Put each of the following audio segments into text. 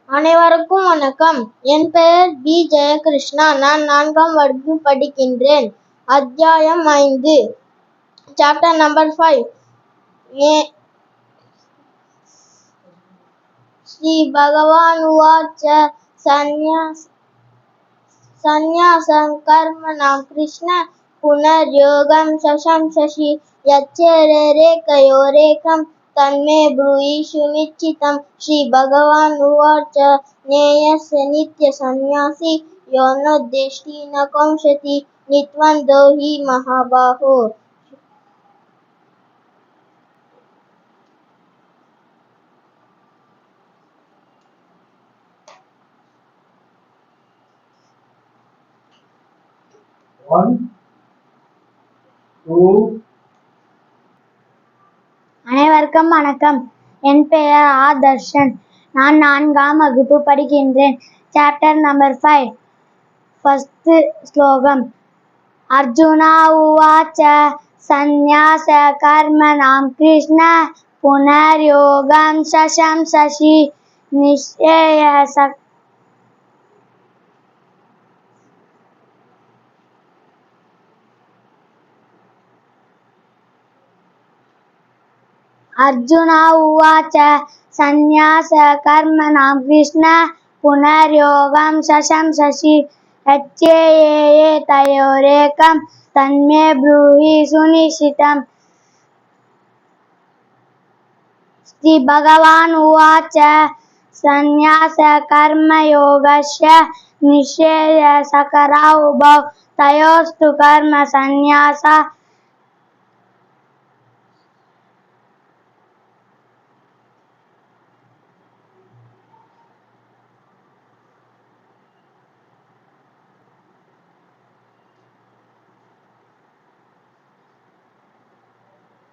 அனைவருக்கும் வணக்கம். என் பெயர் பி. ஜெயகிருஷ்ணா. நான் 4ஆம் வகுப்பு படிக்கின்றேன். அத்தியாயம் 5, சாப்டர் நம்பர் 5. ஸ்ரீ பகவான் உவாச்ச சந்நியாசம் கர்மணாம் கிருஷ்ண புனர்யோகம் சசம்சசி யச்சேரேகயோரேகம் தன்மே ப்ரூயி சுநிச்சிதம். ஸ்ரீ பகவான் உவாச்ச நேயஸ்ய நித்ய சந்நியாசி யோனோத்வேஷ்டி ந காங்க்ஷதி நித்வந்தோ ஹி மகாபாஹோ. அனைவருக்கும் வணக்கம். என் பெயர் ஆதர்ஷன். நான் 4ஆம் வகுப்பு படிக்கின்றேன். Chapter number 5. ஃபர்ஸ்ட் ஸ்லோகம். அர்ஜுனா உவாச்ச சந்நியாச கர்மணாம் கிருஷ்ண புனர்யோகம் சசம்சசி நிஸ்ஸேய அர்ஜுனா உவாச்ச சந்நியாச கர்மணாம் கிருஷ்ண புனர்யோகம் சசம்சசி யச்சேயே தயோரேகம் தன்மே ப்ரூஹி சுநிச்சிதம். ஸ்ரீ பகவான் உவாச்ச சந்நியாச கர்மயோகஸ்ய நிஸ்ஸேய சகரா உபௌ தயோஸ்து கர்ம சந்நியாசா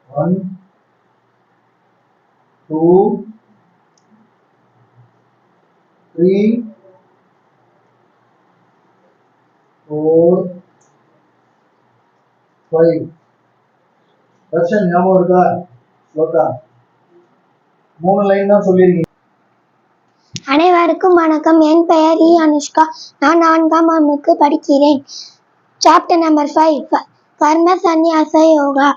One, two, three, four, five. Darshan ஞாபகம் இருக்கா? ஸ்லோகா 3 லைன் தான் சொல்லிருக்கீங்க. அனைவருக்கும் வணக்கம். என் பெயர் அனுஷ்கா. நான் 4ஆம் வகுப்பு படிக்கிறேன். சாப்டர் நம்பர் 5 கர்ம சந்நியாச யோகா.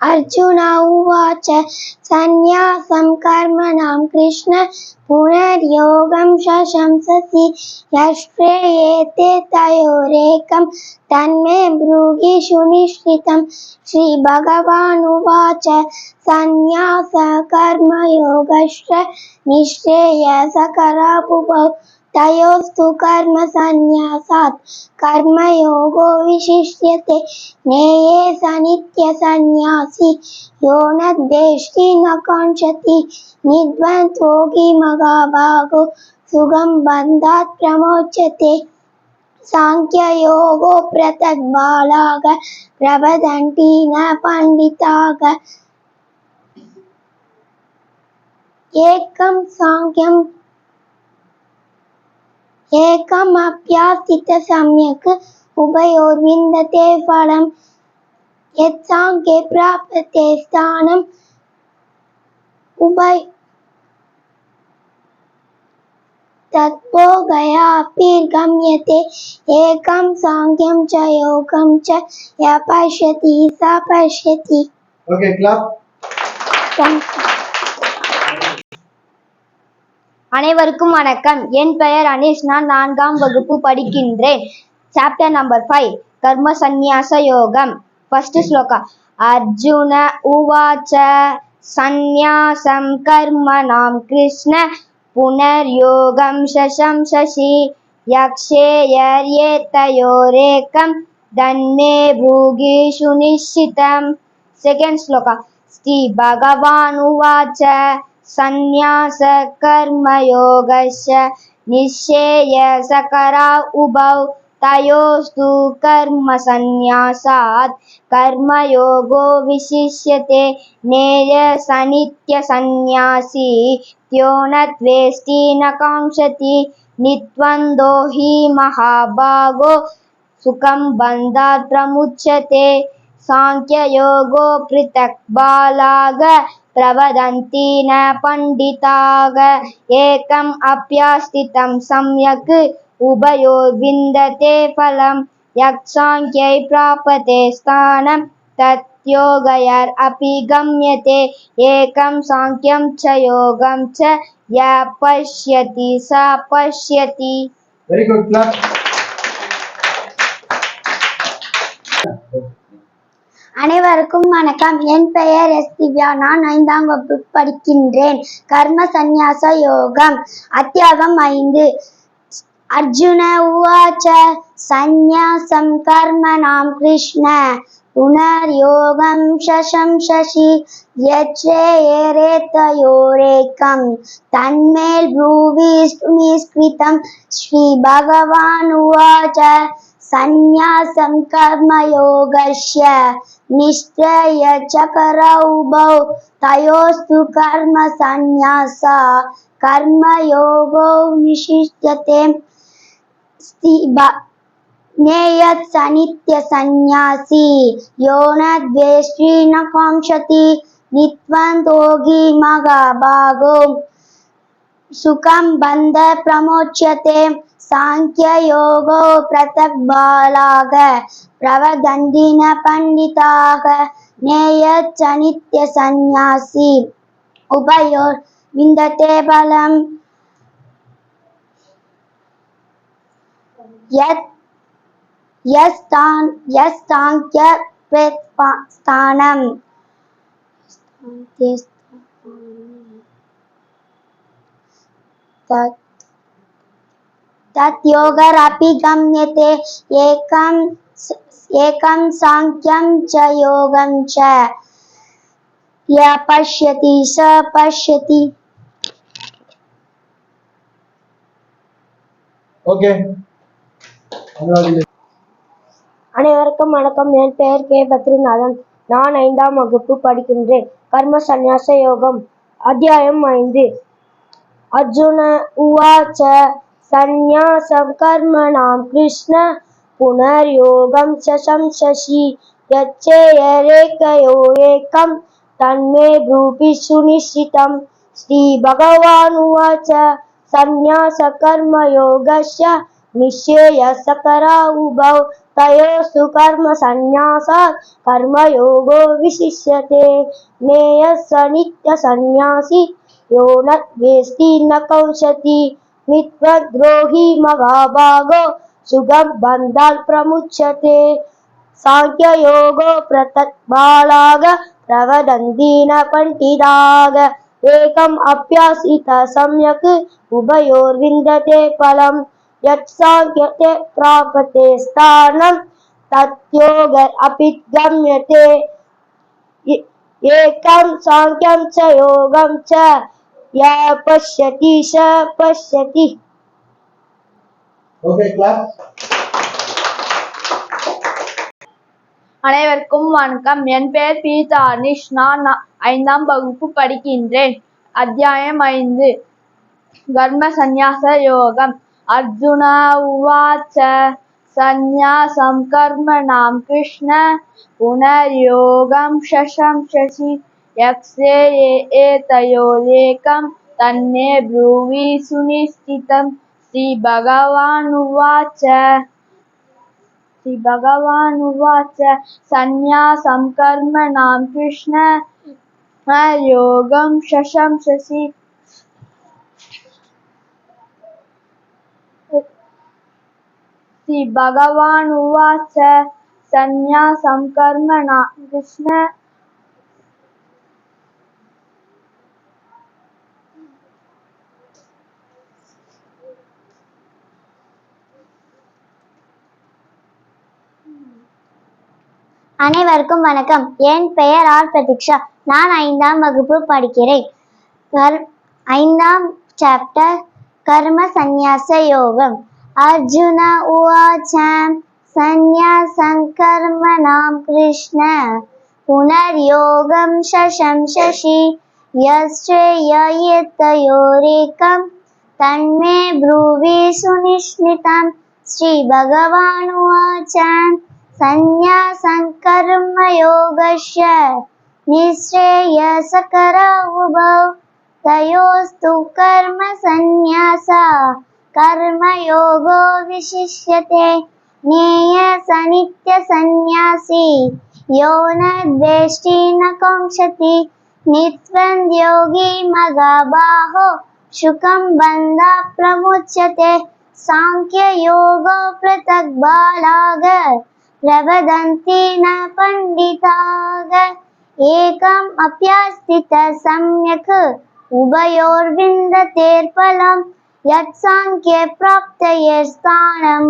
அர்ஜுனா உவாச்ச சந்நியாசம் கர்மணாம் கிருஷ்ண புனர்யோகம் சசம்சசி யஸ்ரேயேதே தயோரேகம் தன்மே ப்ரூஹி சுநிச்சிதம். ஸ்ரீ பகவான் உவாச்ச சந்நியாச கர்மயோகஸ்ய நிஸ்ஸேய சகரா உபௌ தயோஸ்து கர்ம சந்நியாசாத் கர்மயோகோ விசிஷ்யதே. நேயே சநித்ய சந்நியாசி யோனத்வேஷ்டி ந காங்க்ஷதி நித்வந்தோ ஹி மகாபாஹோ சுகம் பந்தாத் பிரமோச்யதே. சாங்கியயோகோ ப்ரதக் பாலாக பிரவதந்தி ந பண்டிதாக ஏகம் அப்யாஸ்தித சம்யக் உபயோர்விந்ததே பலம் யத் சாங்கே ப்ராப்யதே ஸ்தானம் தத்போகயா அபிர்கம்யதே. ஏகம் சாங்கியம் ச யோகம் ச ய பஷ்யதி ச பஷ்யதி. Okay, clap. அனைவருக்கும் வணக்கம். என் பெயர் அனீஷ். நான் 4ஆம் வகுப்பு படிக்கின்றேன். சாப்டர் நம்பர் 5 கர்ம சந்நியாச யோகம். ஃபர்ஸ்ட் ஸ்லோகா. அர்ஜுன உவாச்ச சந்நியாசம் கர்மணாம் கிருஷ்ண புனர்யோகம் சசம்சசி யக்ஷேயர்யேதயோரேகம் தன்மே ப்ரூஹி சுநிச்சிதம். செகண்ட் ஸ்லோகா. ஸ்ரீ பகவான் உவாச்ச சந்நியாச கர்மயோகஸ்ய நிஸ்ஸேய சகரா உபௌ தயோஸ்து கர்ம சந்நியாசாத் கர்மயோகோ விசிஷ்யதே. நேய சநித்ய சந்நியாசி யோனத்வேஷ்டி ந காங்க்ஷதி நித்வந்தோ ஹி மகாபாஹோ சுகம் பந்தாத் பிரமுச்யதே. साङ्ख्ययोगो पृथक् बालाग प्रवदन्ति न पण्डिताः एकम् अप्यास्थितं सम्यक् उभयोर्विन्दते फलम् यत् साङ्ख्यै प्राप्यते स्थानं तत् योगैर् अपि गम्यते एकं साङ्ख्यं च योगं च यः पश्यति स पश्यति. Very good, clap. அனைவருக்கும் வணக்கம். என் பெயர் எஸ் திவ்யா. நான் 5ஆம் வகுப்பு படிக்கின்றேன். கர்ம சந்நியாச யோகம் அத்தியாயம் 5. அர்ஜுன உவாச்ச சந்நியாசம் கர்மணாம் கிருஷ்ண புனர்யோகம் சசம்சசி யச்ரேயரேதயோரேகம் தன்மேல் ப்ரூவி சுனிஸ்கிருதம். ஸ்ரீ பகவான் உவாச்ச சந்நியாசம் கர்மயோகஸ்ய நிஷ்டய சகரௌபௌ தயோஸ்து கர்ம சந்நியாசா கர்மயோகோ நிஷிஷ்யதே. நேயத் சநித்ய சந்நியாசி யோன த்வேஷ்டி ந காம்சதி நித்வந்தோகி மகாபாகோ சுகம் பந்த பிரமோச்யதே. சாங்கியயோகோ பிரதக் பாலாக பிரவதந்தி ந பண்டிதாக நேயத் சநித்ய சந்நியாசி உபயோர் விந்ததே பலம் யஸ்தாங்க்ய பிரஸ்தானம். तत् योगरपि गम्यते एकं साङ्ख्यं च योगं च यः पश्यति स पश्यति. Okay. அனைவருக்கும் வணக்கம். என் பெயர் கே பத்ரிநாதன். நான் 5ஆம் வகுப்பு படிக்கின்றேன். கர்ம சந்நியாச யோகம் அத்தியாயம் 5. அர்ஜுன உவாச்ச சந்நியாசம் கர்மணாம் கிருஷ்ண புனர்யோகம் சசம்சசி யச்ரேயரேதயோரேகம் தன்மே ப்ரூவி சுனிஷ்டிதம். ஸ்ரீ பகவான் உவாச்ச சந்நியாச கர்மயோகஸ்ய நிஷ்சேய சகரௌபௌ தயோஸ்து கர்ம சந்நியாசாத் கர்மயோகோ விசிஷ்யதே. நேயः சநித்ய சந்நியாசி யோ ந த்வேஷ்டி ந கௌஷதி மித்வத்ரோஹி மகாபாகோ சுகம் பந்தாத் பிரமுச்யதே. சாங்கியயோகோ பிரதக் பாலாக பிரவதந்தி ந பண்டிதாக ஏகம் அப்யாசித சம்யக் உபயோர்விந்ததே பலம் யத் சாங்கியதே பிராப்யதே ஸ்தானம் தத் யோகர் அபி கம்யதே ஏகம் சாங்கியம் ச யோகம் ச யः பஷ்யதி ச பஷ்யதி. Okay, clap. அனைவருக்கும் வணக்கம். என் பெயர் பி தானிஷ். நான் 5ஆம் வகுப்பு படிக்கின்றேன். அத்தியாயம் 5. கர்ம சந்நியாச யோகம் அர்ஜுன உவாச்ச சந்நியாசம் கர்மணாம் கிருஷ்ண புனர்யோகம் சசம்சசி யச்ரேயரேதயோரேகம் தன்மே ப்ரூவி சுனிஷ்டிதம். ஸ்ரீ பகவான் உவாச்ச சந்நியாசம் கர்மணாம் கிருஷ்ண யோகம் சசம்சசி ஸ்ரீ பகவான் உவாச்ச சந்நியாசம் கர்மணாம் கிருஷ்ண அனைவருக்கும் வணக்கம். என் பெயர் ஆர் பிரதீக்ஷா. நான் 5ஆம் வகுப்பு படிக்கிறேன். 5ஆம் சாப்டர் கர்ம சந்நியாச யோகம். அர்ஜுன உவாச்ச சந்நியாசம் கர்மணாம் கிருஷ்ண புனர்யோகம் சசம்சசி யச்ரேயரேதயோரேகம் தன்மே ப்ரூவி சுனிஷ்டிதம். ஸ்ரீ பகவான் உவாச்ச सन्न्यासं कर्मयोगस्य निःश्रेयसकरौ तयोस्तु कर्म सन्न्यासा कर्मयोगो विशिष्यते ज्ञेयः नित्यसन्न्यासी यो न द्वेष्टि न काङ्क्षति नित्वं योगी महाबाहो सुखं बन्धात् प्रमुच्यते सांख्ययोगो पृथक् बालाग प्रवदन्ति न पण्डिताः एकम् अप्यास्थितः सम्यक् उभयोर्विन्दते फलं यत्साङ्ख्ये प्राप्तये स्थानं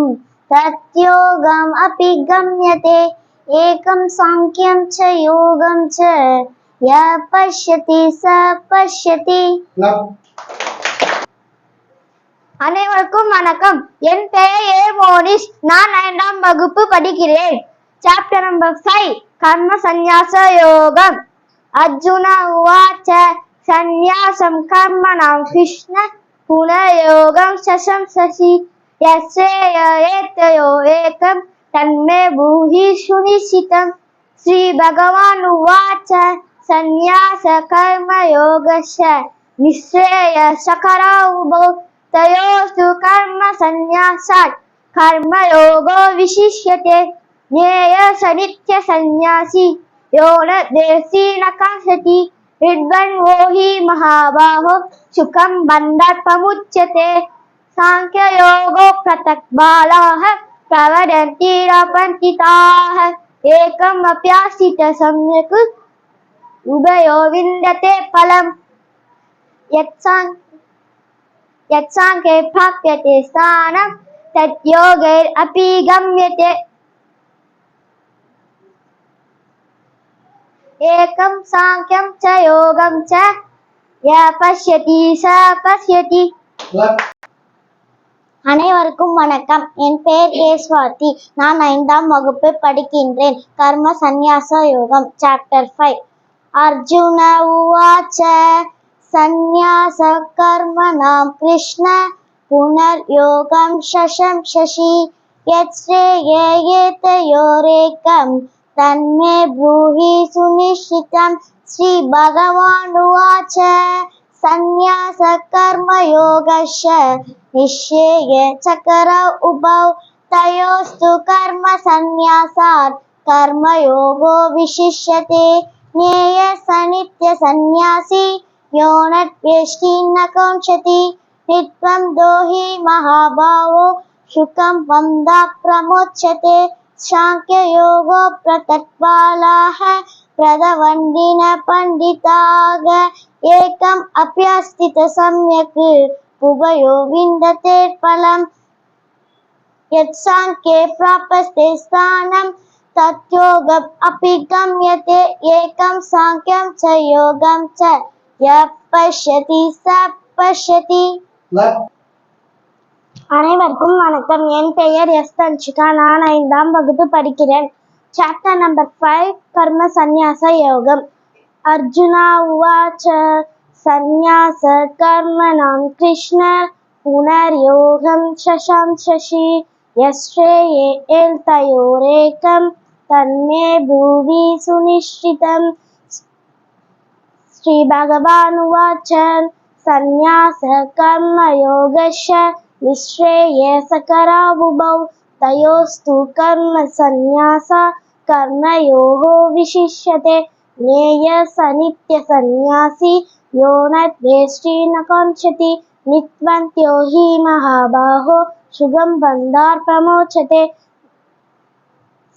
तद्योगम् अपि गम्यते एकं साङ्ख्यं च योगं च यः पश्यति स पश्यति. Clap. அனைவருக்கும் வணக்கம். என் பெயர் ஏ மோனிஷ். நான் 5ஆம் வகுப்பு படிக்கிறேன். சாப்டர் நம்பர் 5 கர்ம சந்நியாச யோகம். அர்ஜுன உவாச்ச சந்நியாசம் கர்மணாம் கிருஷ்ண புனர்யோகம் சசம்சசி யஸ்ரேயேதயோ ஏகம் தன்மே பூஹி சுனிஷிதம். ஸ்ரீ பகவான் உவாச்ச சந்நியாச கர்ம யோகஸ்ய நிஸ்ரேயசகரௌ உபௌ तयोस्तु कर्म संन्यासात् कर्मयोगो विशिष्यते ज्ञेयः स नित्यसन्न्यासी यो न द्वेष्टि न काङ्क्षति विद्वन्वो हि महाबाहो सुखं बन्धात् प्रमुच्यते सांख्ययोगो पृथक् बालाः प्रवदन्ति न पण्डिताः एकम् अप्यास्थितः सम्यक् उभयो विन्दते फलम् यत्साङ्ख्ये प्राप्यते स्थानं तद्योगैरपि गम्यते एकं साङ्ख्यं च योगं च यः पश्यति स पश्यति. Clap. அனைவருக்கும் வணக்கம். என் பெயர் ஏ ஸ்வாதி. நான் 5ஆம் வகுப்பு படிக்கின்றேன். கர்ம சந்நியாச யோகம் சாப்டர் 5. அர்ஜுன உவாச்ச சந்நியாச கர்மணாं கிருஷ்ண புனர்யோகம் சசம்சசி யத்ஸ்ரேயேதயோரேகம் தன்மே ப்ரூஹி சுனிஷ்டிதம். ஸ்ரீ பகவான் உவாச்ச சந்நியாச கர்மயோகஸ்ய நிஸ்ரேயசகரௌ உபௌ தயோஸ்து கர்ம சந்நியாசாத் கர்மயோகோ விசிஷ்யதே ज्ञेयः स नित्यसन्न्यासी यो न द्वेष्टि न काङ्क्षति नित्वं दोहि महाभावो सुखं बन्धात् प्रमुच्यते सांख्ययोगो पृथक् बालाः प्रवदन्ति न पण्डिताः एकम् अप्यास्थितः सम्यक् उभयो विन्दते फलं यत्साङ्ख्ये प्राप्यते स्थानं तद्योगम् अपि गम्यते एकं साङ्ख्यं च योगं च यः पश्यति स पश्यति. Clap. அனைவருக்கும் வணக்கம். என் பெயர் எஸ் தன்ஷிகா. நான் 5ஆம் வகுப்பு படிக்கிறேன். சாப்டர் நம்பர் 5 கர்ம சந்நியாச யோகம். அர்ஜுனா உவாச்ச சந்நியாச கர்மணாம் கிருஷ்ண புனர்யோகம் சசம்சசி யஸ்ரேயேதயோரேகம் தன்மே ப்ரூஹி சுனிஷ்டிதம். ஸ்ரீ பகவான் உவாச்ச சந்நியாச கர்மயோகஸ்ய நிஸ்ரேயசகரௌ உபௌ தயோஸ்து கர்ம சந்நியாசா கர்மயோகோ விசிஷ்யதே ज्ञेयः स नित्यसन्न्यासी यो न द्वेष्टि न काङ्क्षति नित्वं हि महाबाहो सुखं बन्धात् प्रमुच्यते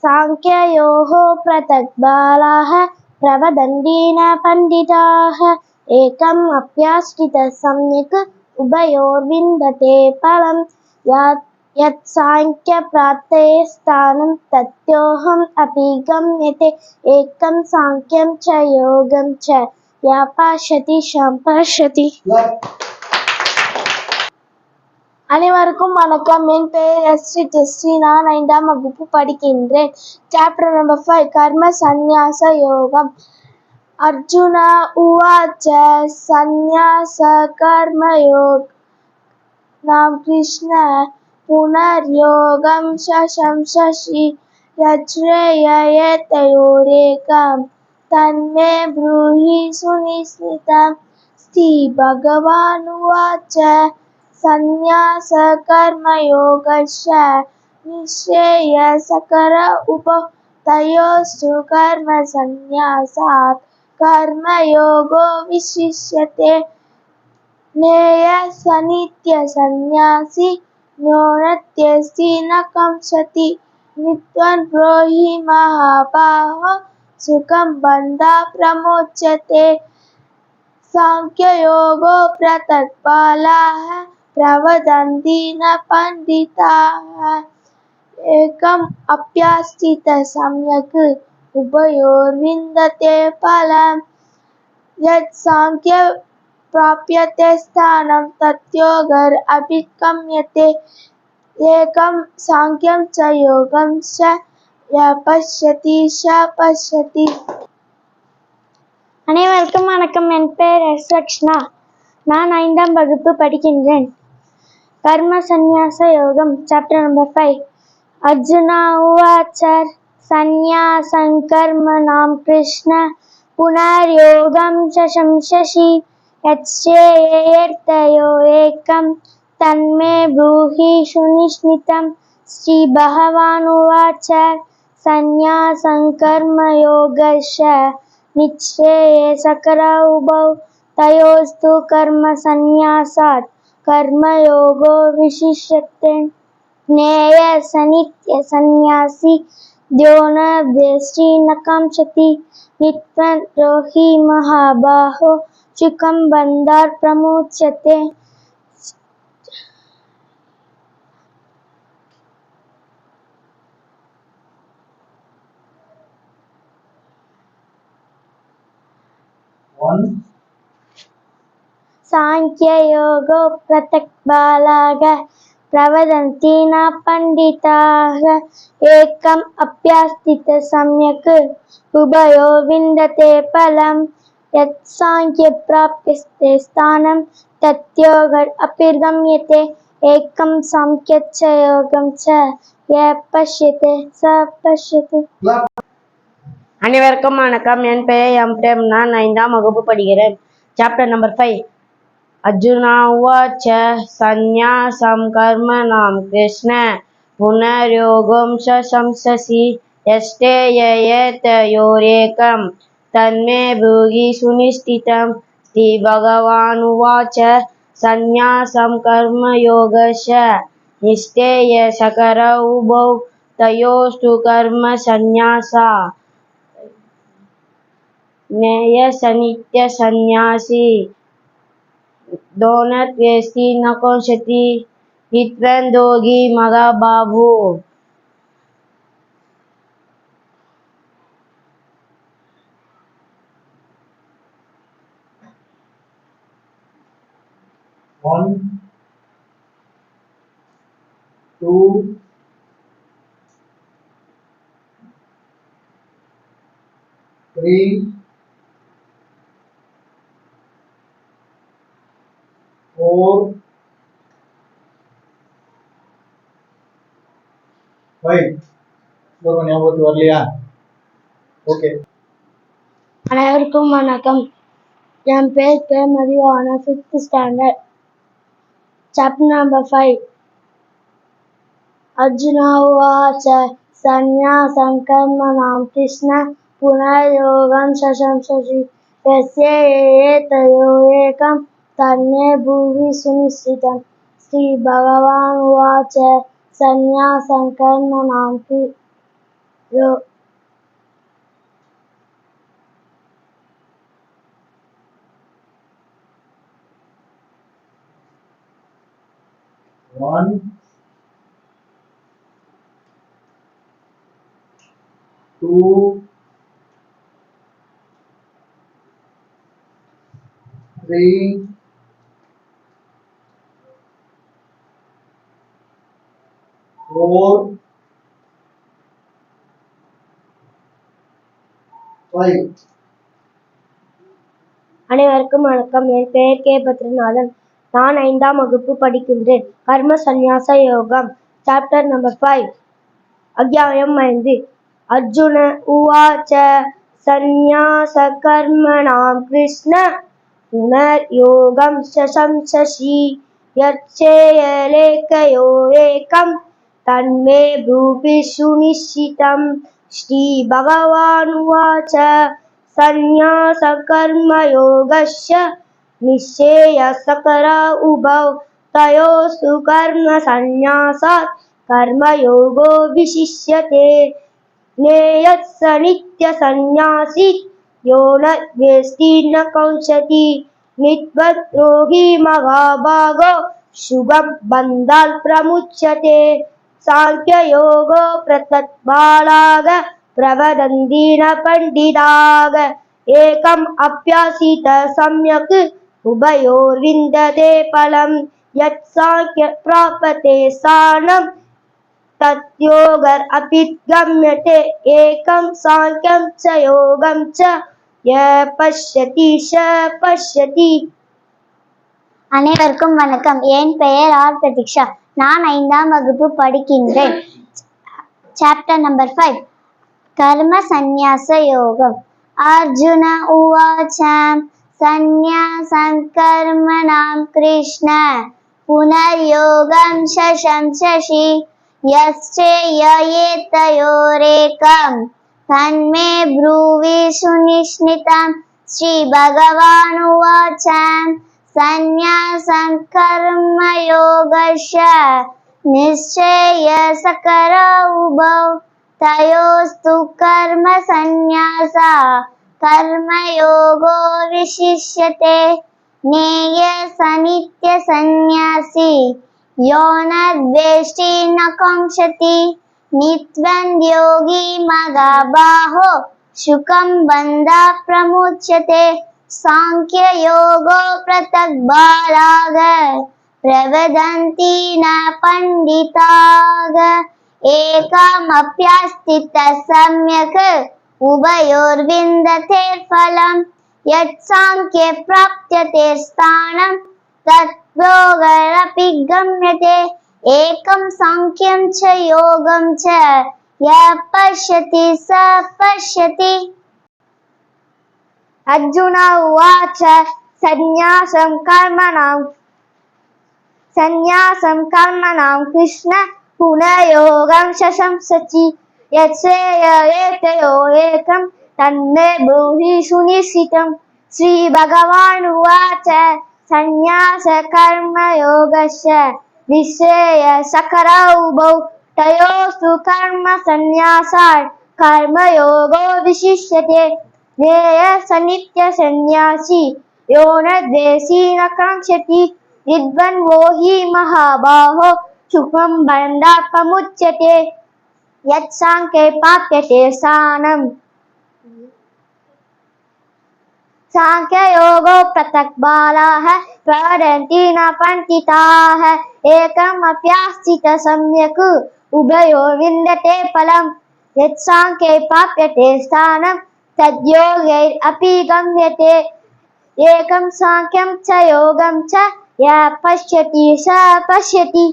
सांख्ययोः पृथक् बालाः प्रवदन्ति न पण्डिताः एकम् अप्यास्थितः सम्यक् उभयोर्विन्दते फलं यत्साङ्ख्यप्राप्तये स्थानं तद्योगम् अपि गम्यते एकं साङ्ख्यं च योगं च यः पश्यति पश्यति. Clap. அனைவருக்கும் வணக்கம். என் பெயர் எஸ் ஸ்ரீ. நான் 5ஆம் வகுப்பு படிக்கின்றேன். சாப்டர் நம்பர் 5 கர்ம சந்நியாச யோகம். அர்ஜுன உவாச்ச சந்நியாச கர்மயோகம் கிருஷ்ண புனர்யோகம் சசம்சசி यच्छ्रेययतयोरेकं तन्मे ब्रूहि सुनिश्चितं। श्रीभगवानुवाच सन्न्यासकर्मयोगस्य निःश्रेयसकर उभौ तयोस्तु कर्मसन्न्यासात् कर्मयोगो विशिष्यते। न्येयसन्न्यासी न्योनत्यस्ति न कंसति नित्वं ब्रूहि महाबाहो सुखं बन्धात् प्रमोच्यते। सांख्ययोगो पृथक् बालाः प्रवदन्ति न पण्डिताः एकम् अप्यास्थितः सम्यक् उभयोर्विन्दते फलम्। यत् सांख्ये प्राप्यते स्थानं तद्योगर् अभिगम्यते। एकं सांख्यं च योगं च यः पश्यति स पश्यति। அனைவருக்கும் வணக்கம். என் பெயர் எஸ் லக்ஷ்ணா. நான் 5ஆம் வகுப்பு படிக்கின்றேன். கர்ம சந்நியாச யோகம் சாப்டர் நம்பர் 5. அர்ஜுனா உவாச்ச சந்நியாசம் கர்மணாம் கிருஷ்ண புனர்யோகம் சம்சசி யச்ச்ரேயர்த்தயோ ஏகம் தன்மே ப்ரூஹி சுனிஷ்மிதம். ஸ்ரீ பகவானுவாச்ச சந்நியாசம் கர்மயோகஸ்ய निःश्रेयसकर उभौ तयोस्तु कर्मसन्न्यासात् कर्मयोगो विशिष्यते। न्येयसन्न्यासी द्रोणद्वेष्टि न कांक्षति नित्वं ब्रूहि महाबाहो सुखं बन्धात् प्रमोच्यते। सांख्ययोगो पृथक् बालाः प्रवदन्ति न पण्डिताः एकम् अप्यास्थितः सम्यक् उभयोर्विन्दते फलम्। यत् सांख्ये प्राप्यते स्थानं तद्योगर् अभिगम्यते। एकं सांख्यं च योगं च यः पश्यते स पश्यति. அனைவருக்கும் வணக்கம். என் பெயர் எம் பிரேம். நான் 5ஆம் வகுப்பு படிக்கிறேன். Chapter number 5. அர்ஜுனா உவாச்ச சந்நியாசம் கர்மணாம் கிருஷ்ண புனர்யோகம் சம்சசி யஷ்டேயயதயோரேகம் தன்மே ப்ரூஹி சுனிஷ்டிதம். ஸ்ரீ பகவான் உவாச்ச சந்நியாசம் கர்மயோகஸ்ய நிஷ்டேயசகர உபௌ தயோஸ்து கர்ம சந்நியாசா न्येयसन्न्यासी द्रोणद्वेष्टि न कांक्षति नित्वं ब्रूहि महाबाहो One, two, three, 4, 5. ஸ்லோகம் ஞாபகத்துக்கு வரலையா? ஓகே. அனைவருக்கும் வணக்கம். என் பேர் கே மதிவான 5th standard. Chapter number 5. Arjuna உவாச்ச சந்நியாசம் கர்மணாம் கிருஷ்ண புனர்யோகம் சம்சசி யஸ்யேதயோ ஏகம் தன்மே ப்ரூஹி சுனிஷ்டிதம். ஸ்ரீ பகவான் உவாச்ச சந்நியாசம் கர்மணாம் One, two, three, 4, 5. அனைவருக்கும் வணக்கம். என் பெயர் கே பத்ரிநாதன். நான் 5ஆம் வகுப்பு படிக்கின்றேன். கர்ம சந்நியாச யோகம் சாப்டர் நம்பர் 5. अध्यायम् 5 अर्जुन उवाच सन्न्यासकर्मणां कृष्ण पुनर्योगं शशंससि यच्चेयलेखयोरेकं तन्मे ब्रूहि सुनिश्चितं श्रीभगवानुवाच सन्न्यासकर्मयोगस्य निश्चेयसकरा उभौ तयोस्तु कर्मसन्न्यासात् कर्मयोगो विशिष्यते ज्ञेयः स नित्यसन्न्यासी यो न द्वेष्टि न काङ्क्षति नित्यद्रोही महाभागो शुभं बन्धात् प्रमुच्यते साङ्ख्ययोगो पृथक् प्रवदन्ति न पण्डिताः एकम् अभ्यासित सम्यक् उभयोर्विन्दते फलं यत् साङ्ख्य प्राप्यते स्थानं तद्योगर् गम्यते एकं साङ्ख्यं च योगं च यः पश्यति स पश्यति. அனைவருக்கும் வணக்கம். என் பெயர் ஆர் பிரதீக்ஷா. நான் 5ஆம் வகுப்பு படிக்கின்றேன். சாப்டர் நம்பர் 5 கர்ம சந்நியாச யோகம். அர்ஜுன உவாச்ச சந்நியாசம் கர்மணாம் கிருஷ்ண புனர்யோகம் சசம்சசி यश्चेययेतयोरेकं तन्मे ब्रूहि सुनिश्चितं श्रीभगवानुवाच सन्न्यासं कर्मयोगस्य निश्चेयसकरा उभौ तयोस्तु कर्मसन्न्यासा कर्मयोगो विशिष्यते ज्ञेयः स नित्यसन्न्यासी यो न द्वेष्टि न काङ्क्षति नित्यद्रोही महाबाहो शुकं बन्धात् प्रमुच्यते साङ्ख्ययोगो पृथग्बालाः प्रवदन्ति न पण्डिताः एकमप्यास्थितः सम्यक् उभयोर्विन्दते फलं यत् साङ्ख्ये प्राप्यते स्थानं तद्योगरपि गम्यते एकं साङ्ख्यं च योगं च यः पश्यति स पश्यति. अर्जुन उवाच सन्न्यासं कर्मणां कृष्ण पुनर्योगं शशंससि यच्चेययेतयोरेकं तन्मे ब्रूहि सुनिश्चितं श्रीभगवानुवाच सन्न्यासकर्मयोगस्य निश्चेयसकरा उभौ तयोस्तु कर्मसन्न्यासात् कर्मयोगो विशिष्यते ज्ञेयः स नित्यसन्न्यासी यो न द्वेष्टि न काङ्क्षति निर्द्वन्द्वो हि महाबाहो सुखं बन्धात् प्रमुच्यते यत् साङ्ख्ये प्राप्यते स्थानं साङ्ख्ययोगो पृथक्बालाः प्रवदन्ति न पण्डिताः एकमप्यास्थित सम्यक् उभयोर्विन्दते फलं यत् साङ्ख्ये प्राप्यते स्थानं तद्योगैरपि गम्यते एकं साङ्ख्यं च योगं च यः पश्यति स पश्यति.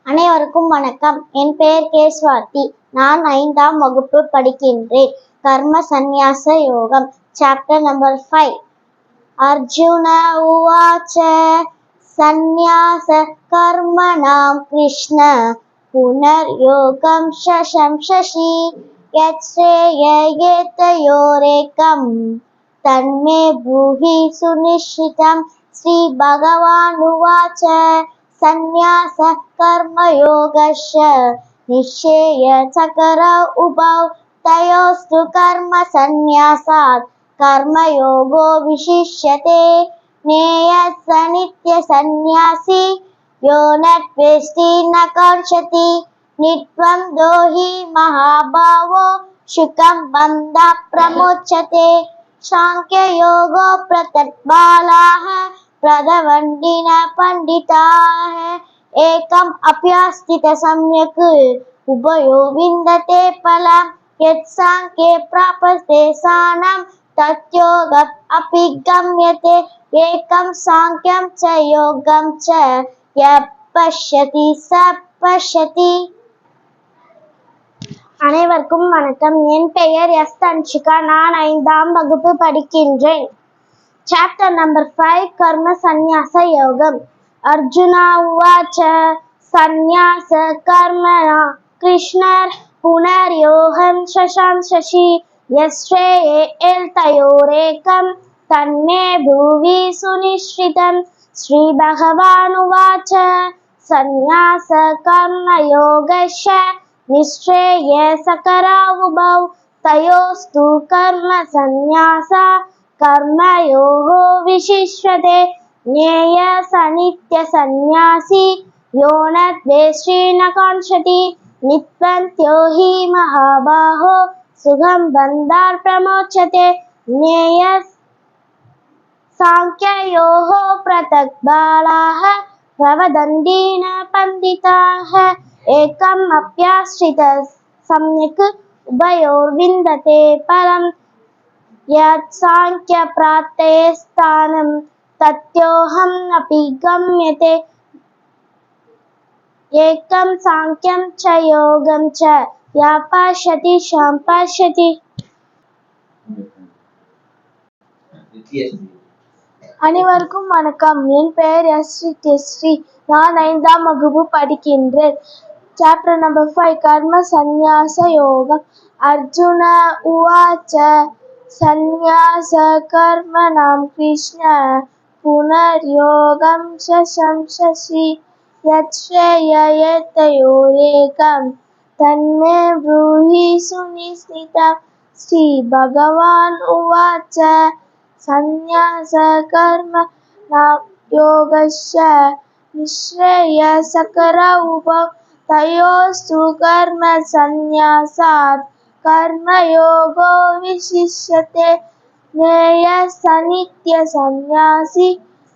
அனைவருக்கும் வணக்கம். என் பெயர் கே ஸ்வாதி. நான் 5ஆம் வகுப்பு படிக்கின்றேன். கர்ம சந்நியாச யோகம். சாப்டர் நம்பர் 5 அர்ஜுன உவாச்ச சந்நியாச கர்மணாம் கிருஷ்ண புனர்யோகம் சசம்சசி यच्चेययेतयोरेकं तन्मे ब्रूहि सुनिश्चितं श्रीभगवानुवाच सन्न्यासः कर्मयोगस्य निश्चेयसकरा उभौ तयोस्तु कर्मसन्न्यासात् कर्मयोगो विशिष्यते ज्ञेयः स नित्यसन्न्यासी यो न द्वेष्टि न काङ्क्षति नित्यद्रोही हि महाभावो शुकं बन्धात् प्रमुच्यते साङ्ख्ययोगो पृथक्बालाः प्रवदन्ति न पण्डिताः एकम् अप्यास्थित सम्यक् उभयो विन्दते फलं यत् साङ्ख्ये प्राप्यते स्थानं तद्योगरपि गम्यते एकं साङ्ख्यं च योगं च यः पश्यति स पश्यति. அனைவருக்கும் வணக்கம். என் பெயர் எஸ் தன்ஷிகா. நான் 5ஆம் வகுப்பு படிக்கின்றேன். சாப்டர் நம்பர் 5 கர்ம சந்நியாச யோகம். அர்ஜுனா உவாச்ச சந்நியாச கர்மணா கிருஷ்ணர் புனர்யோகம் சசாம்சசி யஸ்ரேயே எல்தயோரேகம் தன்மே ப்ரூவி சுனிஷ்ரிதம். ஸ்ரீ பகவான் உவாச்ச சந்நியாச கர்மயோகஸ்ய நிஸ்ரேய சகராவுபௌ தயோஸ்து கர்ம சந்நியாசா கர்மயோः விசிஷ்யதே. ஞேய சநித்ய சந்நியாசி யோ ந த்வேஷ்டி ந காங்க்ஷதி நித்வந்த்யோ ஹி மகாபாஹோ சுகம் பந்தாத் பிரமோச்யதே. ஞேய சாங்க்யயோः ப்ரதக் பாலாः பிரவதந்தி ந பண்டிதாः ஏகம் அப்யாஸ்ரித சம்யக் உபயோர்விந்ததே பலம். யத் சாங்க்ய பிராப்தயே ஸ்தானம் தத்யோஹம் அபி கம்யதே. ஏகம் சாங்க்யம் ச யோகம் ச ய பஷ்யதி சம்பஷ்யதி. அனைவருக்கும் வணக்கம். என் பெயர் எஸ் ஸ்ரீ. நான் 5ஆம் வகுப்பு படிக்கின்றேன். சாப்டர் நம்பர் 5 கர்ம சந்நியாச யோகம். அர்ஜுன உவாச்ச சந்நியாச கர்மணாம் கிருஷ்ண புனர்யோகம் சசம்சசி யச்ரேயயோரேகம் தன்மே ப்ரூஹி சுனிஷ்ரிதம். ஸ்ரீ பகவான் உவாச்ச சந்நியாச கர்மணாம் யோகஸ்ய நிஸ்ரேய சகராவுபௌ தயோஸ்து கர்ம சந்நியாசாத் கர்மயோகோ விசிஷ்யதே. ஞேய சநித்ய சந்நியாசி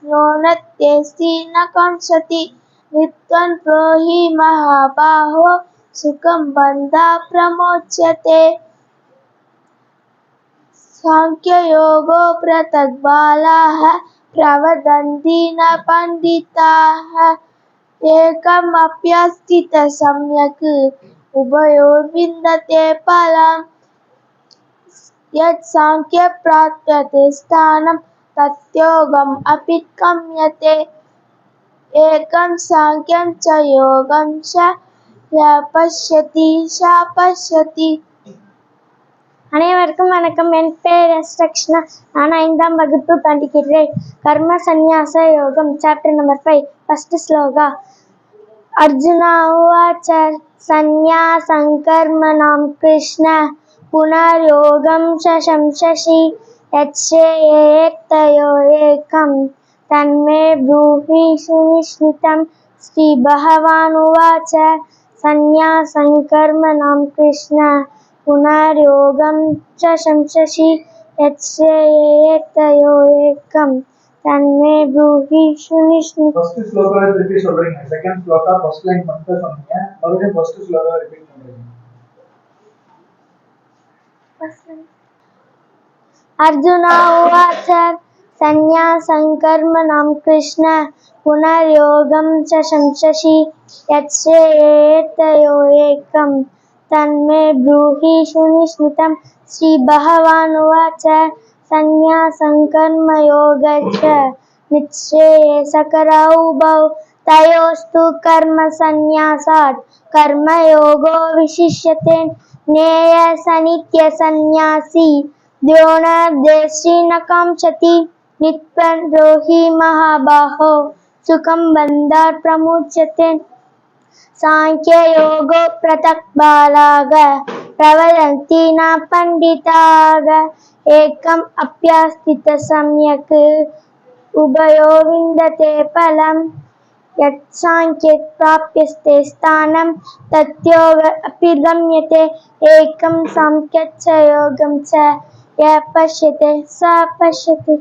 யோ ந த்வேஷ்டி ந காங்க்ஷதி நித்வந்த்யோ ஹி மகாபாஹோ சுகம் பந்தாத் பிரமோச்யதே. சாங்க்யயோகோ ப்ரதக் பாலாः பிரவதந்தி ந பண்டிதாः ஏகம் அப்யஸ்தித சம்யக் உபயோர்விந்ததே பலம். யத் சாங்க்ய பிராப்யதே ஸ்தானம் தத்யோகம் அபி கம்யதே. ஏகம் சாங்க்யம் ச யோகம் ச ய பஷ்யதி சபஷ்யதி. அனைவருக்கும் வணக்கம். என் பெயர் எஸ் ரக்ஷனா. நான் 5ஆம் வகுப்பு படிக்கிறேன். கர்ம சந்நியாச யோகம். Chapter number 5 first shloka. Arjuna உவாச்ச சந்நியாசம் கர்மணாம் கிருஷ்ண புனர்யோகம் சசம்சசி யச்ரேயயோரேகம் தன்மே ப்ரூஹி சுனிஷ்ரிதம். ஸ்ரீ பகவான் உவாச்ச சந்நியாசம் கர்மணாம் கிருஷ்ண புனர்யோகம் சசம்சசி யச்ரேயயோரேகம் தன்மே ப்ரூஹி சுனிஷ்ரிதம். ஃபர்ஸ்ட் ஸ்லோகா திருப்பி சொல்றீங்க. செகண்ட் ஸ்லோகா ஃபர்ஸ்ட் லைன் மட்டும் சொன்னீங்க. மறுபடியும் ஃபர்ஸ்ட் ஸ்லோகா ரிப்பீட் பண்றீங்க. அர்ஜுனா உவாச்ச சந்நியாசம் கர்மணாம் கிருஷ்ண புனர்யோகம் சசம்சசி யச்ரேயயோரேகம் தன்மே ப்ரூஹி சுனிஷ்ரிதம். ஸ்ரீ பகவான் உவாச்ச சந்நியாசம் கர்மயோகஸ்ய நிஸ்ரேய சகராவுபௌ தயோஸ்து கர்ம சந்நியாசாத் கர்மயோகோ விசிஷ்யதே. ஞேய சநித்ய சந்நியாசி யோ ந த்வேஷ்டி ந காங்க்ஷதி நித்வந்த்யோ ஹி மகாபாஹோ சுகம் பந்தாத் பிரமோச்யதே. சாங்க்யயோகோ ப்ரதக் பாலாக பிரவதந்தி ந பண்டிதாக ஏகம் அப்யஸ்தித சம்யக் உபயோர்விந்ததே பலம். யத் சாங்க்யம் பிராப்யதே ஸ்தானம் தத்யோகம் அபி கம்யதே. ஏகம் சாங்க்யம் ச யோகம் ச ய பஷ்யதி ச பஷ்யதி.